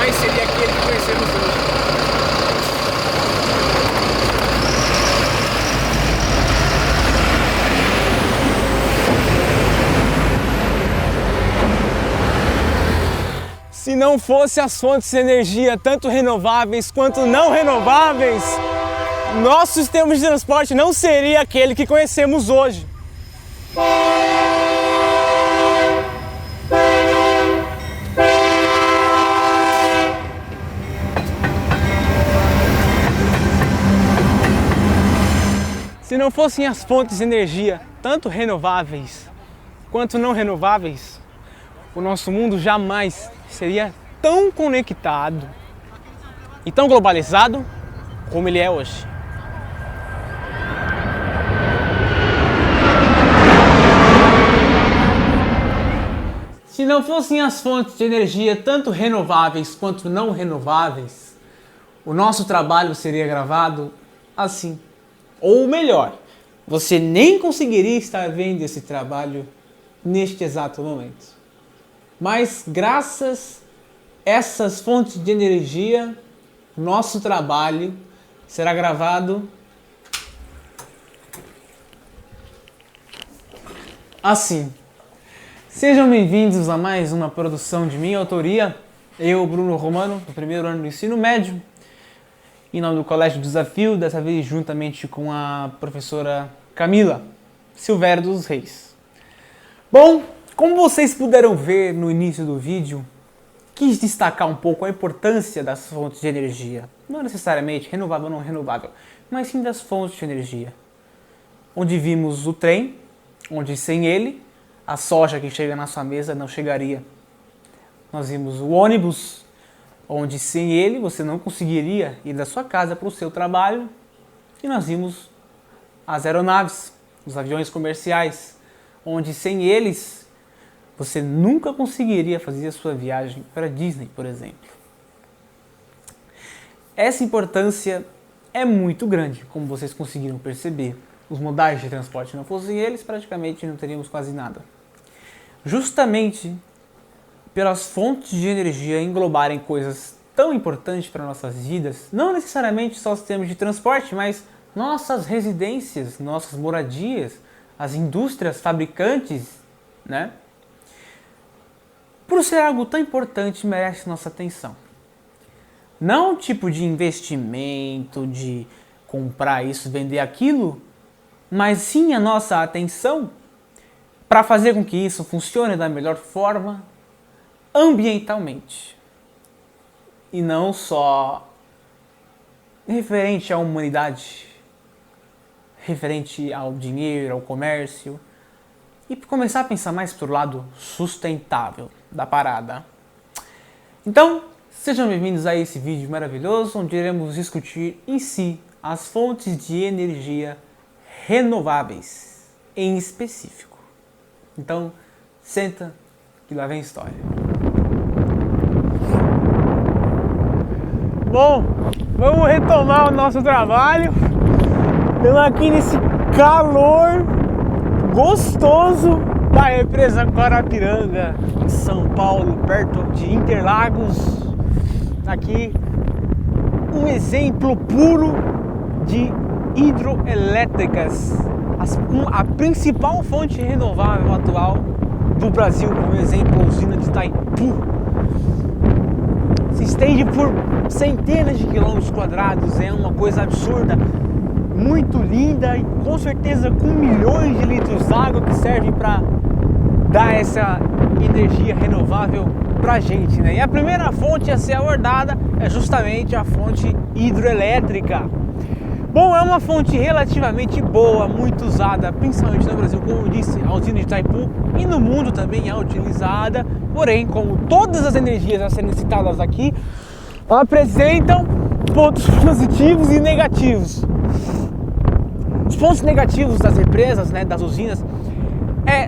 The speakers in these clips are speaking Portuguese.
jamais seria aquele que conhecemos hoje. Se não fosse as fontes de energia, tanto renováveis quanto não renováveis, nosso sistema de transporte não seria aquele que conhecemos hoje. Se não fossem as fontes de energia, tanto renováveis quanto não renováveis, o nosso mundo jamais seria tão conectado e tão globalizado como ele é hoje. Se não fossem as fontes de energia, tanto renováveis quanto não renováveis, o nosso trabalho seria gravado assim. Ou melhor, você nem conseguiria estar vendo esse trabalho neste exato momento. Mas graças a essas fontes de energia, nosso trabalho será gravado assim. Sejam bem-vindos a mais uma produção de minha autoria. Eu, Bruno Romano, do primeiro ano do ensino médio, em nome do Colégio Desafio, dessa vez juntamente com a professora Camila Silvério dos Reis. Bom, como vocês puderam ver no início do vídeo, quis destacar um pouco a importância das fontes de energia. Não necessariamente renovável ou não renovável, mas sim das fontes de energia. Onde vimos o trem, onde sem ele, a soja que chega na sua mesa não chegaria. Nós vimos o ônibus, onde sem ele você não conseguiria ir da sua casa para o seu trabalho. E nós vimos as aeronaves, os aviões comerciais, onde sem eles você nunca conseguiria fazer a sua viagem para Disney, por exemplo. Essa importância é muito grande, como vocês conseguiram perceber. Os modais de transporte não fossem eles, praticamente não teríamos quase nada. Justamente pelas fontes de energia englobarem coisas tão importantes para nossas vidas, não necessariamente só os sistemas de transporte, mas nossas residências, nossas moradias, as indústrias fabricantes, né? Por ser algo tão importante, merece nossa atenção. Não o tipo de investimento, de comprar isso, vender aquilo, mas sim a nossa atenção para fazer com que isso funcione da melhor forma ambientalmente. E não só referente à humanidade, referente ao dinheiro, ao comércio, e começar a pensar mais para o lado sustentável da parada. Então, sejam bem-vindos a esse vídeo maravilhoso, onde iremos discutir em si as fontes de energia renováveis, em específico. Então, senta que lá vem a história. Bom, vamos retomar o nosso trabalho. Estamos aqui nesse calor gostoso da represa Guarapiranga, em São Paulo, perto de Interlagos. Aqui um exemplo puro de hidroelétricas, a principal fonte renovável atual do Brasil, como exemplo, a usina de Itaipu. Se estende por centenas de quilômetros quadrados, é uma coisa absurda, muito linda e com certeza com milhões de litros d'água que servem para dar essa energia renovável pra gente, né? E a primeira fonte a ser abordada é justamente a fonte hidroelétrica. Bom, é uma fonte relativamente boa, muito usada, principalmente no Brasil, como eu disse, a usina de Itaipu, e no mundo também é utilizada, porém, como todas as energias a serem citadas aqui, apresentam pontos positivos e negativos. Os pontos negativos das represas, né, das usinas,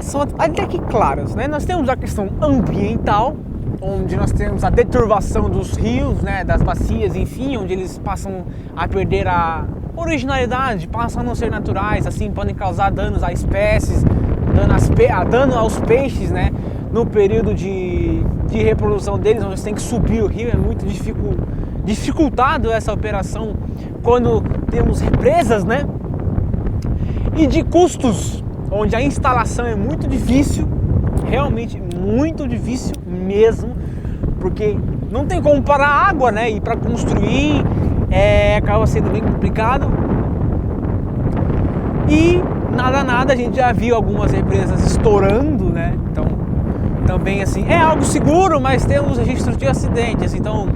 são até que claros, né? Nós temos a questão ambiental, onde nós temos a deturvação dos rios, né, das bacias, enfim, onde eles passam a perder a originalidade, passam a não ser naturais, assim podem causar danos a espécies, dano aos peixes, né, no período de de reprodução deles, onde você tem que subir o rio, é muito dificultado essa operação quando temos represas, né? E de custos, onde a instalação é muito difícil, realmente muito difícil mesmo, porque não tem como parar a água, né? E para construir acaba sendo bem complicado. E nada, a gente já viu algumas represas estourando, né? Então, também assim, é algo seguro, mas temos registros de acidentes. Então,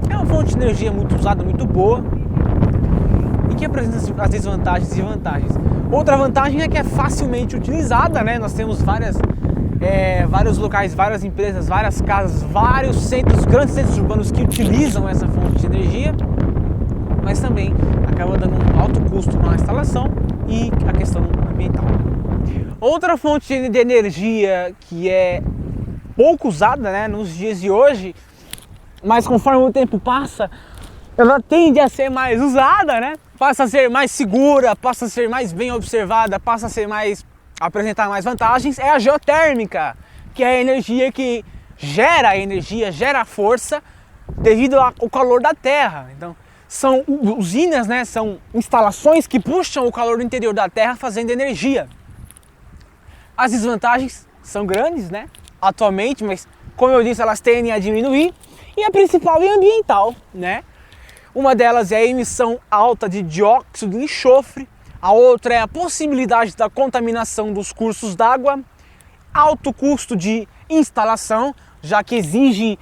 é uma fonte de energia muito usada, muito boa, e que apresenta as desvantagens e vantagens. Outra vantagem é que é facilmente utilizada, né? Nós temos vários locais, várias empresas, várias casas, vários centros, grandes centros urbanos que utilizam essa fonte de energia, mas também acaba dando um alto custo na instalação e a questão ambiental. Outra fonte de energia que é pouco usada, né, nos dias de hoje, mas conforme o tempo passa, ela tende a ser mais usada, né? Passa a ser mais segura, passa a ser mais bem observada, passa a apresentar mais vantagens, é a geotérmica, que é a energia que gera energia, gera força devido ao calor da Terra. Então, são usinas, né? São instalações que puxam o calor do interior da Terra fazendo energia. As desvantagens são grandes, né? Atualmente, mas como eu disse, elas tendem a diminuir. E a principal é ambiental, né? Uma delas é a emissão alta de dióxido de enxofre, a outra é a possibilidade da contaminação dos cursos d'água, alto custo de instalação, já que exige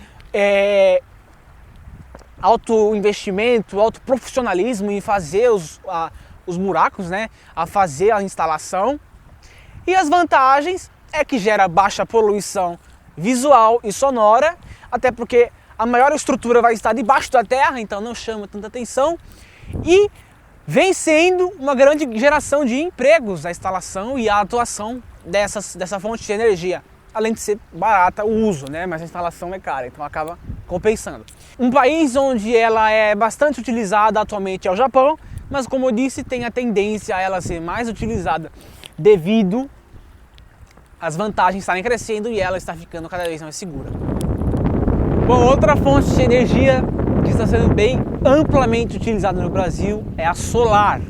alto investimento, alto profissionalismo em fazer os buracos, né? A fazer a instalação. E as vantagens é que gera baixa poluição visual e sonora, até porque a maior estrutura vai estar debaixo da terra, então não chama tanta atenção, e vem sendo uma grande geração de empregos a instalação e a atuação dessa fonte de energia, além de ser barata o uso, né? Mas a instalação é cara, então acaba compensando. Um país onde ela é bastante utilizada atualmente é o Japão, mas como eu disse, tem a tendência a ela ser mais utilizada devido às vantagens estarem crescendo e ela está ficando cada vez mais segura. Bom, outra fonte de energia que está sendo bem amplamente utilizada no Brasil é a solar.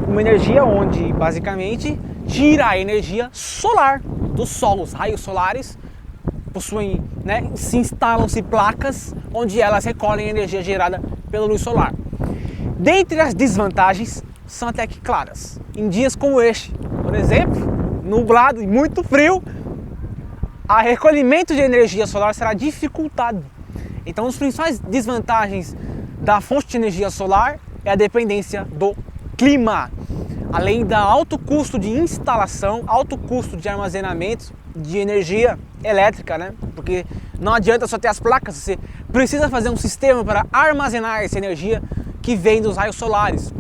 Uma energia onde basicamente tira a energia solar do sol. Os raios solares possuem, né, instalam-se placas onde elas recolhem a energia gerada pela luz solar. Dentre as desvantagens são até que claras. Em dias como este, por exemplo, nublado e muito frio, o recolhimento de energia solar será dificultado. Então, as principais desvantagens da fonte de energia solar é a dependência do clima, além do alto custo de instalação, alto custo de armazenamento de energia elétrica, né? Porque não adianta só ter as placas, você precisa fazer um sistema para armazenar essa energia que vem dos raios solares.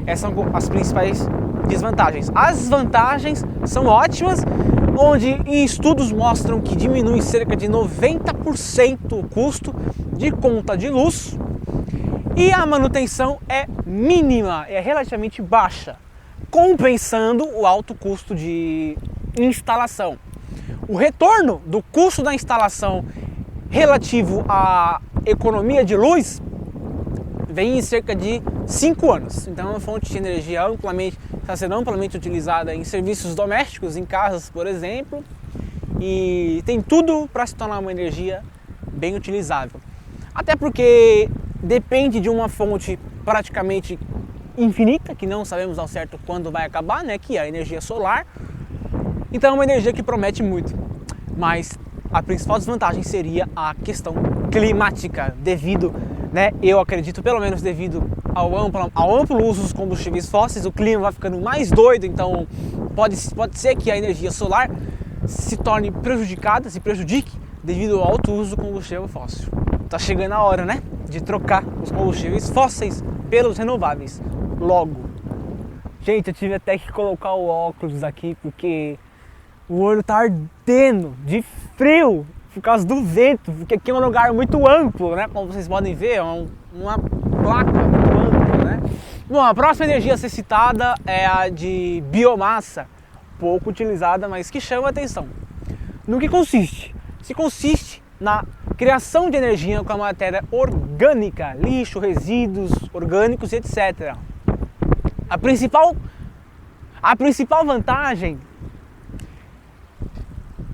Essas são as principais desvantagens. As vantagens são ótimas, onde em estudos mostram que diminui cerca de 90% o custo de conta de luz e a manutenção é mínima, é relativamente baixa, compensando o alto custo de instalação. O retorno do custo da instalação relativo à economia de luz vem em cerca de 5 anos. Então é uma fonte de energia está sendo amplamente utilizada em serviços domésticos, em casas, por exemplo, e tem tudo para se tornar uma energia bem utilizável. Até porque depende de uma fonte praticamente infinita, que não sabemos ao certo quando vai acabar, né, que é a energia solar. Então é uma energia que promete muito, mas a principal desvantagem seria a questão climática, devido, né, eu acredito, pelo menos devido ao amplo uso dos combustíveis fósseis, o clima vai ficando mais doido, então pode ser que a energia solar se torne prejudicada, se prejudique devido ao alto uso do combustível fóssil. Tá chegando a hora, né, de trocar os combustíveis fósseis pelos renováveis, logo. Gente, eu tive até que colocar o óculos aqui porque o olho tá ardendo de frio por causa do vento, porque aqui é um lugar muito amplo, né? Como vocês podem ver, é uma placa muito ampla, né? Bom, a próxima energia a ser citada é a de biomassa, pouco utilizada, mas que chama a atenção. No que consiste? Se consiste na criação de energia com a matéria orgânica, lixo, resíduos orgânicos, etc. A principal vantagem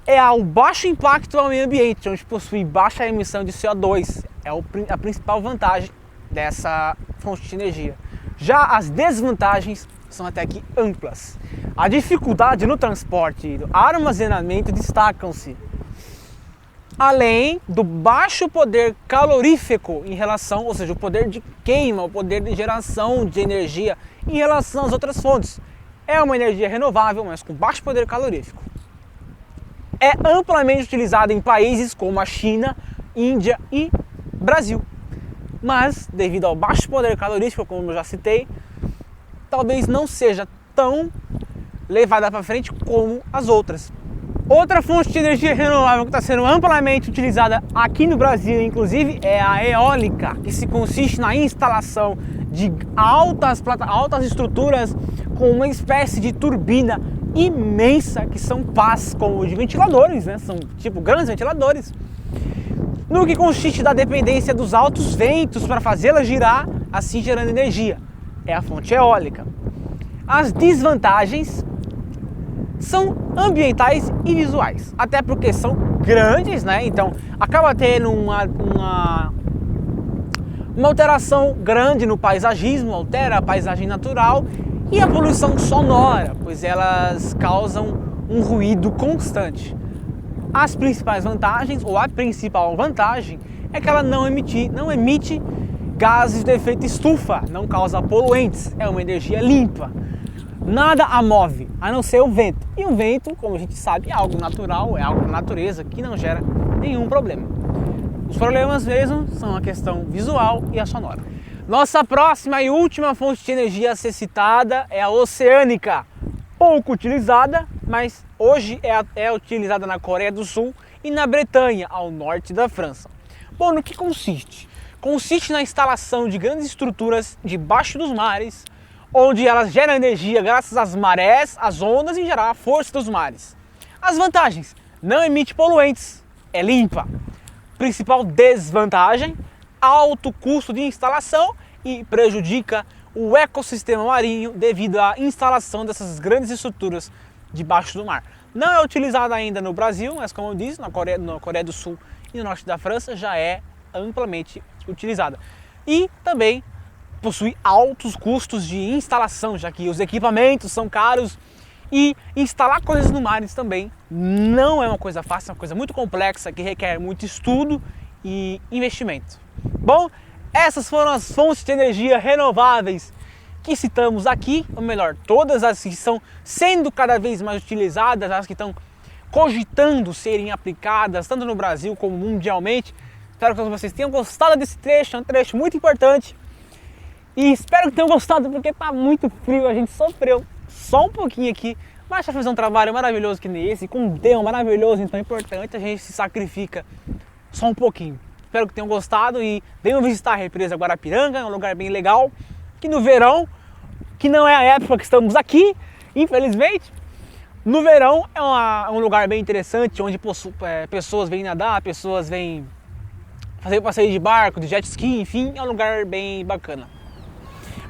é o baixo impacto ao meio ambiente, onde possui baixa emissão de CO2. É a principal vantagem dessa fonte de energia. Já as desvantagens são até aqui amplas. A dificuldade no transporte e no armazenamento destacam-se, além do baixo poder calorífico em relação, ou seja, o poder de queima, o poder de geração de energia em relação às outras fontes. É uma energia renovável, mas com baixo poder calorífico. É amplamente utilizada em países como a China, Índia e Brasil. Mas, devido ao baixo poder calorífico, como eu já citei, talvez não seja tão levada para frente como as outras. Outra fonte de energia renovável que está sendo amplamente utilizada aqui no Brasil, inclusive, é a eólica, que se consiste na instalação de altas estruturas com uma espécie de turbina imensa, que são pás como de ventiladores, né? São tipo grandes ventiladores, no que consiste da dependência dos altos ventos para fazê-la girar, assim gerando energia. É a fonte eólica. As desvantagens são ambientais e visuais, até porque são grandes, né? Então acaba tendo uma alteração grande no paisagismo, altera a paisagem natural, e a poluição sonora, pois elas causam um ruído constante. As principais vantagens, ou a principal vantagem, é que ela não emite gases de efeito estufa, não causa poluentes, é uma energia limpa. Nada a move, a não ser o vento. E o vento, como a gente sabe, é algo natural, é algo da natureza que não gera nenhum problema. Os problemas mesmo são a questão visual e a sonora. Nossa próxima e última fonte de energia a ser citada é a oceânica. Pouco utilizada, mas hoje é utilizada na Coreia do Sul e na Bretanha, ao norte da França. Bom, no que consiste? Consiste na instalação de grandes estruturas debaixo dos mares, onde elas geram energia graças às marés, às ondas e gerar a força dos mares. As vantagens: não emite poluentes, é limpa. Principal desvantagem: alto custo de instalação e prejudica o ecossistema marinho devido à instalação dessas grandes estruturas debaixo do mar. Não é utilizada ainda no Brasil, mas como eu disse, na Coreia do Sul e no norte da França já é amplamente utilizada. E também possui altos custos de instalação, já que os equipamentos são caros e instalar coisas no mar também não é uma coisa fácil, é uma coisa muito complexa que requer muito estudo e investimento. Bom, essas foram as fontes de energia renováveis que citamos aqui, ou melhor, todas as que estão sendo cada vez mais utilizadas, as que estão cogitando serem aplicadas tanto no Brasil como mundialmente. Espero que vocês tenham gostado desse trecho, é um trecho muito importante. E espero que tenham gostado, porque está muito frio, a gente sofreu só um pouquinho aqui, mas para fazer um trabalho maravilhoso que nem esse, com um tema maravilhoso, então é importante, a gente se sacrifica só um pouquinho. Espero que tenham gostado e venham visitar a represa Guarapiranga, é um lugar bem legal, que no verão, que não é a época que estamos aqui, infelizmente, no verão é um lugar bem interessante, onde pessoas vêm nadar, pessoas vêm fazer passeio de barco, de jet ski, enfim, é um lugar bem bacana.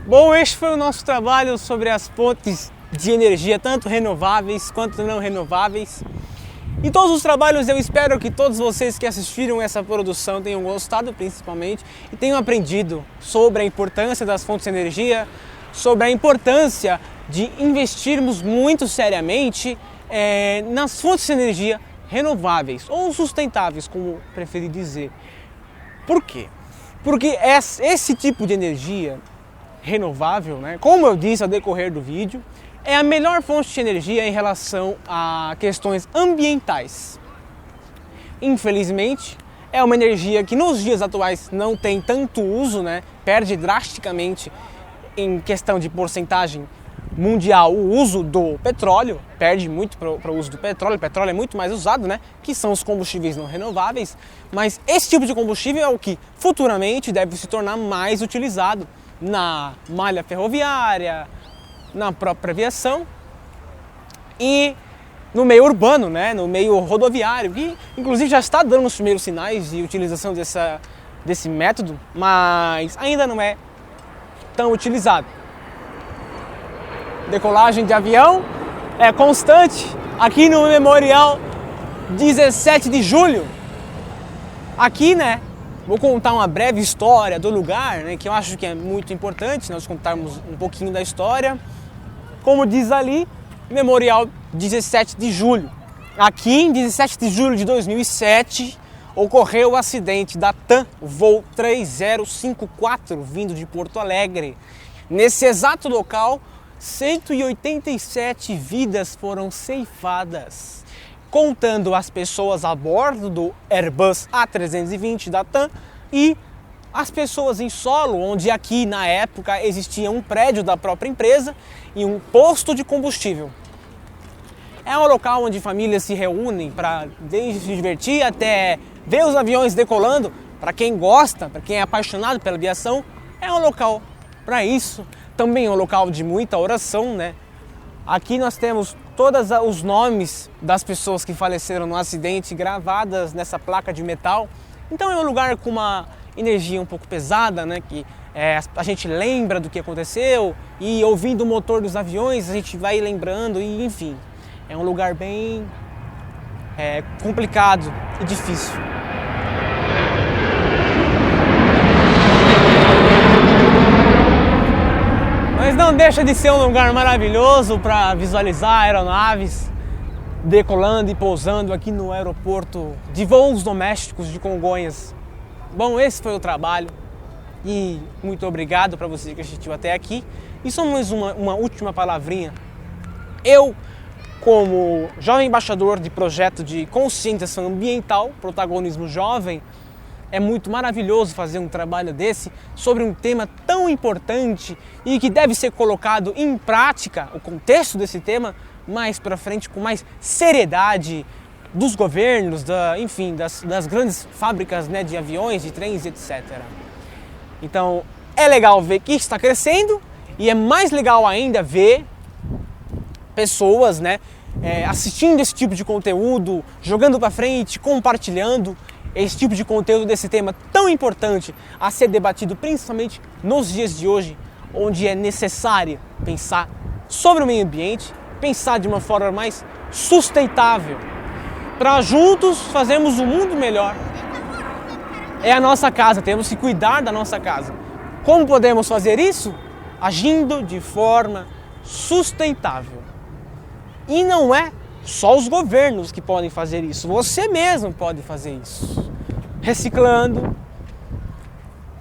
Bom, este foi o nosso trabalho sobre as fontes de energia, tanto renováveis quanto não renováveis. E todos os trabalhos, eu espero que todos vocês que assistiram essa produção tenham gostado, principalmente, e tenham aprendido sobre a importância das fontes de energia, sobre a importância de investirmos muito seriamente nas fontes de energia renováveis, ou sustentáveis, como preferi dizer. Por quê? Porque esse tipo de energia renovável, né, como eu disse ao decorrer do vídeo, é a melhor fonte de energia em relação a questões ambientais. Infelizmente, é uma energia que nos dias atuais não tem tanto uso, né? Perde drasticamente em questão de porcentagem mundial o uso do petróleo, perde muito para o uso do petróleo. O petróleo é muito mais usado, né? Que são os combustíveis não renováveis, mas esse tipo de combustível é o que futuramente deve se tornar mais utilizado na malha ferroviária, na própria aviação e no meio urbano, né, no meio rodoviário, que inclusive já está dando os primeiros sinais de utilização desse método, mas ainda não é tão utilizado. Decolagem de avião é constante aqui no Memorial 17 de Julho. Aqui, né, vou contar uma breve história do lugar, né, que eu acho que é muito importante nós contarmos um pouquinho da história. Como diz ali, Memorial 17 de Julho. Aqui em 17 de julho de 2007 ocorreu o acidente da TAM, voo 3054, vindo de Porto Alegre. Nesse exato local, 187 vidas foram ceifadas, contando as pessoas a bordo do Airbus A320 da TAM e as pessoas em solo, onde aqui na época existia um prédio da própria empresa e um posto de combustível. É um local onde famílias se reúnem para desde se divertir até ver os aviões decolando. Para quem gosta, para quem é apaixonado pela aviação, é um local para isso. Também é um local de muita oração, né? Aqui nós temos todos os nomes das pessoas que faleceram no acidente gravadas nessa placa de metal. Então é um lugar com uma energia um pouco pesada, né? Que a gente lembra do que aconteceu e ouvindo o motor dos aviões a gente vai lembrando e enfim. É um lugar bem complicado e difícil. Mas não deixa de ser um lugar maravilhoso para visualizar aeronaves decolando e pousando aqui no aeroporto de voos domésticos de Congonhas. Bom, esse foi o trabalho e muito obrigado para você que assistiu até aqui. E só mais uma última palavrinha. Eu, como jovem embaixador de projeto de conscientização ambiental, protagonismo jovem, é muito maravilhoso fazer um trabalho desse sobre um tema tão importante e que deve ser colocado em prática, o contexto desse tema, mais para frente, com mais seriedade dos governos, enfim, das grandes fábricas, né, de aviões, de trens, etc. Então, é legal ver que está crescendo e é mais legal ainda ver pessoas, né, assistindo esse tipo de conteúdo, jogando para frente, compartilhando esse tipo de conteúdo desse tema tão importante a ser debatido principalmente nos dias de hoje, onde é necessário pensar sobre o meio ambiente, pensar de uma forma mais sustentável, para juntos fazermos um mundo melhor. É a nossa casa, temos que cuidar da nossa casa. Como podemos fazer isso? Agindo de forma sustentável. E não é só os governos que podem fazer isso, você mesmo pode fazer isso. Reciclando,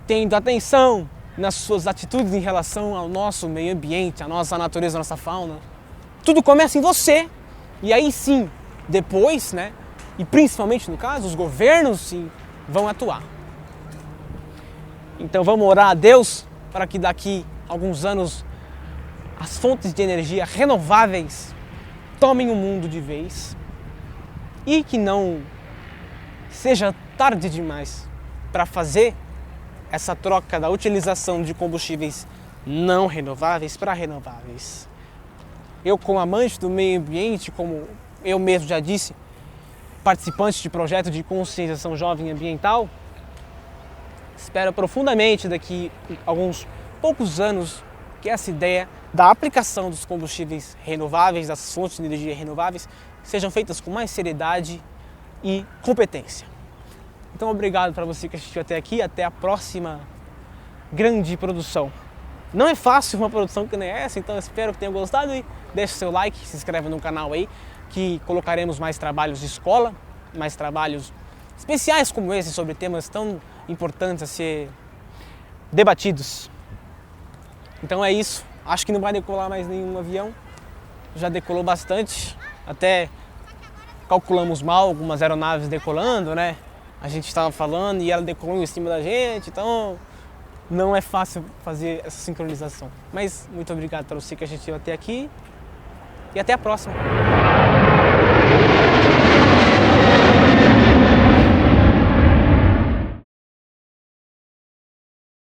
tendo atenção nas suas atitudes em relação ao nosso meio ambiente, à nossa natureza, à nossa fauna. Tudo começa em você. E aí sim, depois, né, e principalmente no caso, os governos sim vão atuar. Então vamos orar a Deus para que daqui a alguns anos as fontes de energia renováveis tomem o mundo de vez e que não seja tarde demais para fazer essa troca da utilização de combustíveis não renováveis para renováveis. Eu, como amante do meio ambiente, como eu mesmo já disse, participante de projeto de conscientização jovem ambiental, espero profundamente daqui a alguns poucos anos que essa ideia da aplicação dos combustíveis renováveis, das fontes de energia renováveis, sejam feitas com mais seriedade e competência. Então, obrigado para você que assistiu até aqui, até a próxima grande produção. Não é fácil uma produção que nem essa, então espero que tenham gostado e deixe seu like, se inscreve no canal aí, que colocaremos mais trabalhos de escola, mais trabalhos especiais como esse, sobre temas tão importantes a ser debatidos. Então é isso, acho que não vai decolar mais nenhum avião, já decolou bastante, até calculamos mal algumas aeronaves decolando, né? A gente estava falando e ela decolou em cima da gente, então não é fácil fazer essa sincronização. Mas muito obrigado para você que assistiu até aqui e até a próxima.